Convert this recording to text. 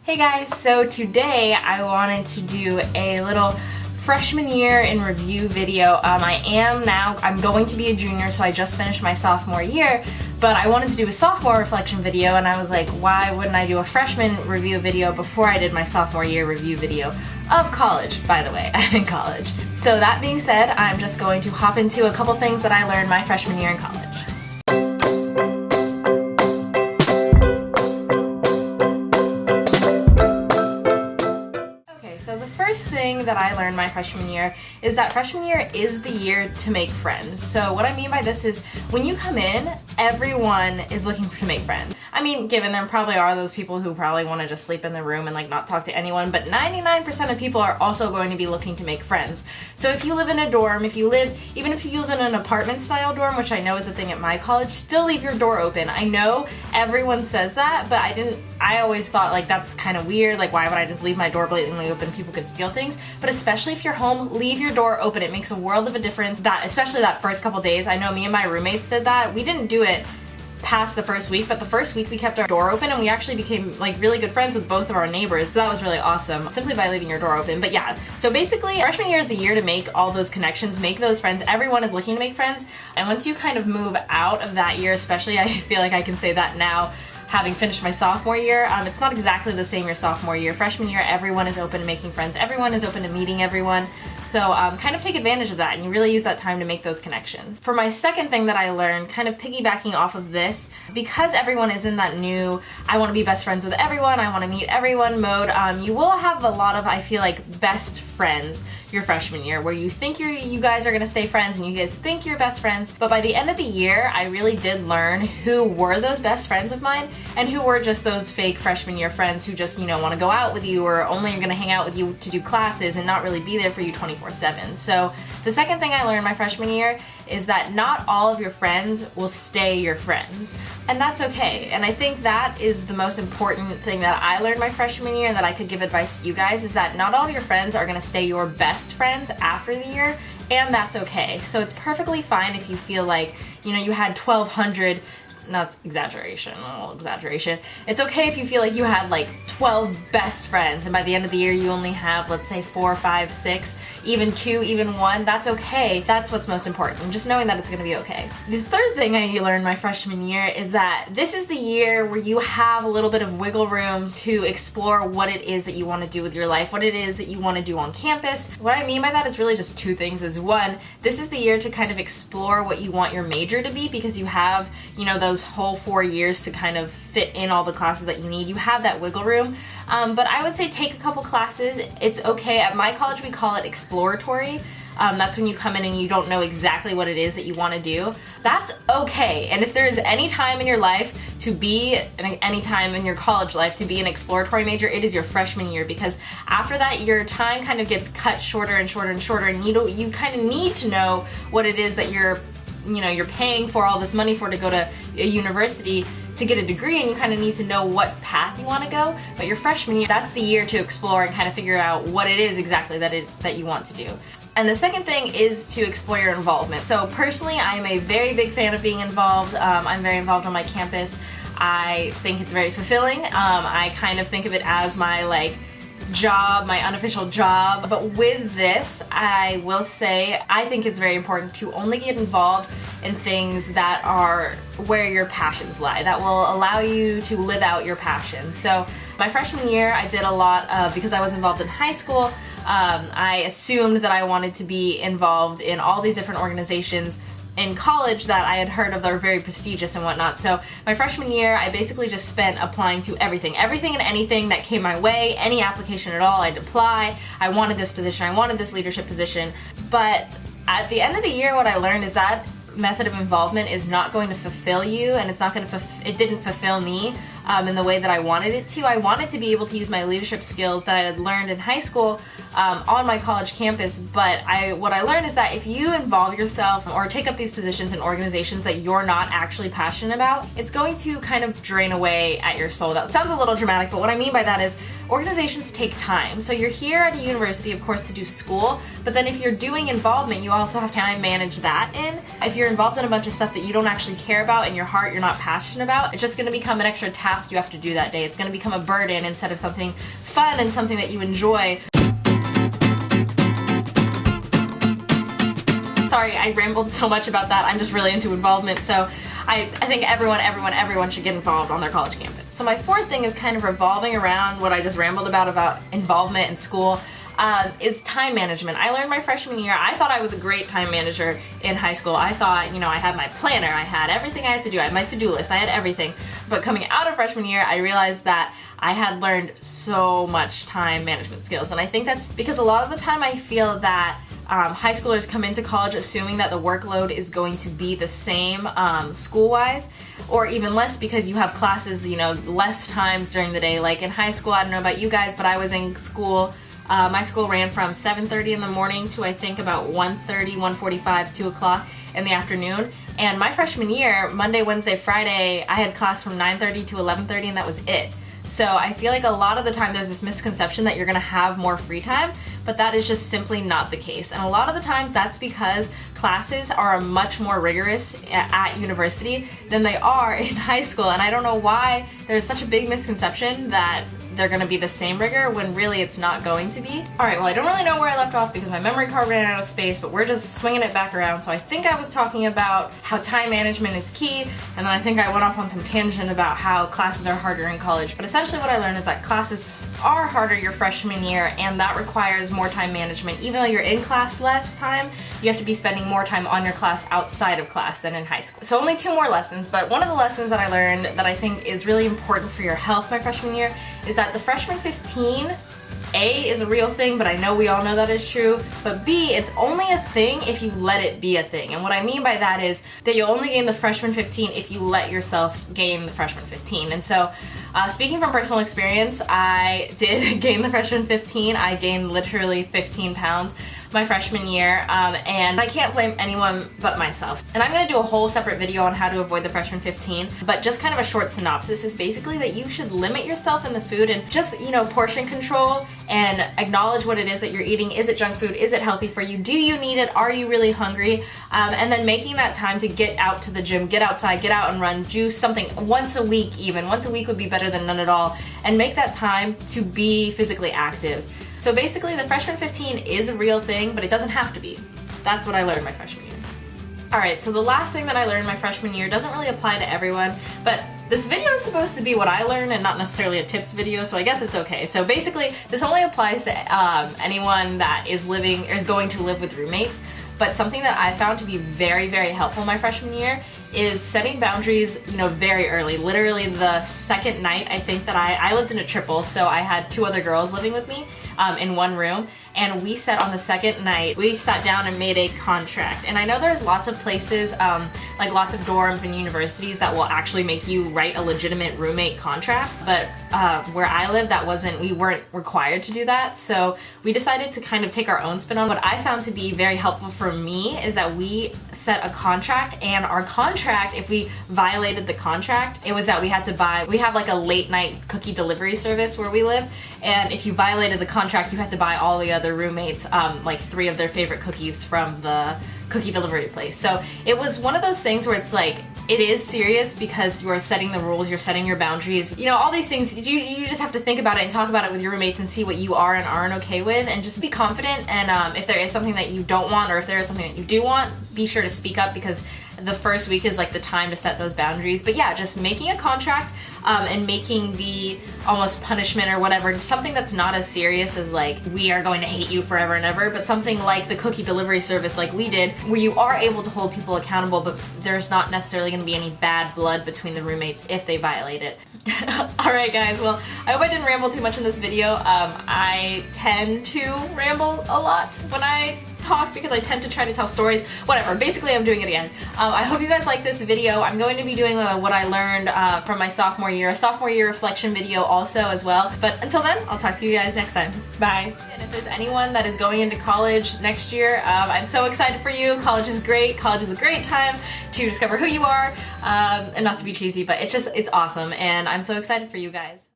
Hey guys, so today I wanted to do a little freshman year in review video. I'm going to be a junior, so I just finished my sophomore year, but I wanted to do a sophomore reflection video, and I was like, why wouldn't I do a freshman review video before I did my sophomore year review video of college, by the way. I'm in college. So that being said, I'm just going to hop into a couple things that I learned my freshman year in college. So the first thing that I learned my freshman year is that freshman year is the year to make friends. So what I mean by this is when you come in, everyone is looking to make friends. I mean, given there probably are those people who probably want to just sleep in the room and like not talk to anyone, but 99% of people are also going to be looking to make friends. So if you live in a dorm, even if you live in an apartment style dorm, which I know is the thing at my college, still leave your door open. I know everyone says that, but I always thought like that's kind of weird, like why would I just leave my door blatantly open? People could steal things. But especially if you're home, leave your door open. It makes a world of a difference. Especially that first couple days. I know me and my roommates did that. We didn't do it past the first week, but the first week we kept our door open and we actually became like really good friends with both of our neighbors, so that was really awesome, simply by leaving your door open. But yeah, so basically freshman year is the year to make all those connections, make those friends. Everyone is looking to make friends, and once you kind of move out of that year, especially, I feel like I can say that now having finished my sophomore year, it's not exactly the same your sophomore year. Freshman year, everyone is open to making friends, everyone is open to meeting everyone. So kind of take advantage of that, and you really use that time to make those connections. For my second thing that I learned, kind of piggybacking off of this, because everyone is in that new, I want to be best friends with everyone, I want to meet everyone mode, you will have a lot of, I feel like, best friends your freshman year, where you think you guys are going to stay friends and you guys think you're best friends, but by the end of the year, I really did learn who were those best friends of mine and who were just those fake freshman year friends who just, want to go out with you or only are going to hang out with you to do classes and not really be there for you 24/7. So the second thing I learned my freshman year is that not all of your friends will stay your friends, and that's okay. And I think that is the most important thing that I learned my freshman year, and that I could give advice to you guys, is that not all of your friends are going to stay your best friends after the year, and that's okay. So it's perfectly fine if you feel like, you had 1,200, that's exaggeration, a little exaggeration. It's okay if you feel like you had like 12 best friends and by the end of the year you only have, let's say, 4, 5, 6, even 2, even 1. That's okay. That's what's most important, just knowing that it's gonna be okay. The third thing I learned my freshman year is that this is the year where you have a little bit of wiggle room to explore what it is that you want to do with your life, what it is that you want to do on campus. What I mean by that is really just two things. Is one, this is the year to kind of explore what you want your major to be, because you have, those whole 4 years to kind of fit in all the classes that you need. You have that wiggle room. But I would say take a couple classes. It's okay. At my college we call it exploratory. That's when you come in and you don't know exactly what it is that you want to do. That's okay. And if there is any time in your life to be, any time in your college life to be an exploratory major, it is your freshman year, because after that your time kind of gets cut shorter and shorter and shorter, and you kind of need to know what it is that you're paying for all this money for to go to a university to get a degree, and you kind of need to know what path you want to go. But your freshman year, that's the year to explore and kind of figure out what it is exactly that you want to do. And the second thing is to explore your involvement. So personally, I'm a very big fan of being involved. I'm very involved on my campus. I think it's very fulfilling. I kind of think of it as my job, my unofficial job. But with this, I will say I think it's very important to only get involved in things that are where your passions lie, that will allow you to live out your passion. So my freshman year, I did a lot because I was involved in high school. I assumed that I wanted to be involved in all these different organizations in college that I had heard of that are very prestigious and whatnot. So my freshman year, I basically just spent applying to everything and anything that came my way, any application at all, I'd apply. I wanted this position, I wanted this leadership position. But at the end of the year, what I learned is that method of involvement is not going to fulfill you, and it didn't fulfill me in the way that I wanted it to. I wanted to be able to use my leadership skills that I had learned in high school on my college campus, but what I learned is that if you involve yourself or take up these positions in organizations that you're not actually passionate about, it's going to kind of drain away at your soul. That sounds a little dramatic, but what I mean by that is organizations take time. So you're here at a university, of course, to do school, but then if you're doing involvement, you also have to kind of manage that in. If you're involved in a bunch of stuff that you don't actually care about, in your heart you're not passionate about, it's just going to become an extra task you have to do that day. It's going to become a burden instead of something fun and something that you enjoy. Sorry, I rambled so much about that. I'm just really into involvement, so I think everyone should get involved on their college campus. So my fourth thing is kind of revolving around what I just rambled about involvement in school, is time management. I learned my freshman year. I thought I was a great time manager in high school. I thought, you know, I had my planner, I had everything I had to do, I had my to-do list, I had everything. But coming out of freshman year, I realized that I had learned so much time management skills. And I think that's because a lot of the time I feel that high schoolers come into college assuming that the workload is going to be the same school-wise, or even less because you have classes, you know, less times during the day. Like in high school, I don't know about you guys, but I was in school, my school ran from 7:30 in the morning to I think about 1:30, 1:45, 2 o'clock in the afternoon. And my freshman year, Monday, Wednesday, Friday, I had class from 9:30 to 11:30 and that was it. So I feel like a lot of the time there's this misconception that you're gonna have more free time, but that is just simply not the case. And a lot of the times that's because classes are much more rigorous at university than they are in high school. And I don't know why there's such a big misconception that they're gonna be the same rigor when really it's not going to be. Alright, well I don't really know where I left off because my memory card ran out of space, but we're just swinging it back around. So I think I was talking about how time management is key, and then I think I went off on some tangent about how classes are harder in college. But essentially what I learned is that classes are harder your freshman year, and that requires more time management. Even though you're in class less time, you have to be spending more time on your class outside of class than in high school. So only 2 more lessons, but one of the lessons that I learned that I think is really important for your health my freshman year is that the freshman 15, A, is a real thing, but I know we all know that is true, but B, it's only a thing if you let it be a thing. And what I mean by that is that you'll only gain the freshman 15 if you let yourself gain the freshman 15. And so, speaking from personal experience, I did gain the freshman 15. I gained literally 15 pounds my freshman year, and I can't blame anyone but myself. And I'm gonna do a whole separate video on how to avoid the freshman 15, but just kind of a short synopsis is basically that you should limit yourself in the food and just, you know, portion control and acknowledge what it is that you're eating. Is it junk food? Is it healthy for you? Do you need it? Are you really hungry? And then making that time to get out to the gym, get outside, get out and run, do something once a week even. Once a week would be better than none at all. And make that time to be physically active. So basically the freshman 15 is a real thing, but it doesn't have to be. That's what I learned my freshman year. Alright, so the last thing that I learned my freshman year doesn't really apply to everyone, but this video is supposed to be what I learned and not necessarily a tips video, so I guess it's okay. So basically, this only applies to anyone that is going to live with roommates, but something that I found to be very, very helpful my freshman year is setting boundaries, you know, very early. Literally the second night, I think that I lived in a triple, so I had 2 other girls living with me in one room, and we said on the second night, we sat down and made a contract. And I know there's lots of places, like lots of dorms and universities that will actually make you write a legitimate roommate contract, but where I live, we weren't required to do that, so we decided to kind of take our own spin on. What I found to be very helpful for me is that we set a contract, and our contract, if we violated the contract, it was that we have like a late night cookie delivery service where we live, and if you violated the contract, you had to buy all the other roommates like 3 of their favorite cookies from the cookie delivery place. So it was one of those things where it's like, it is serious because you are setting the rules, you're setting your boundaries, you know, all these things. You just have to think about it and talk about it with your roommates and see what you are and aren't okay with, and just be confident. And if there is something that you don't want, or if there is something that you do want, be sure to speak up, because the first week is like the time to set those boundaries. But yeah, just making a contract and making the almost punishment or whatever something that's not as serious as like, we are going to hate you forever and ever, but something like the cookie delivery service like we did, where you are able to hold people accountable, but there's not necessarily going to be any bad blood between the roommates if they violate it. Alright guys, well, I hope I didn't ramble too much in this video. I tend to ramble a lot when I talk because I tend to try to tell stories. Whatever, basically I'm doing it again. I hope you guys like this video. I'm going to be doing what I learned from my sophomore year, a sophomore year reflection video also as well. But until then, I'll talk to you guys next time. Bye. And if there's anyone that is going into college next year, I'm so excited for you. College is great. College is a great time to discover who you are, and not to be cheesy, but it's awesome, and I'm so excited for you guys.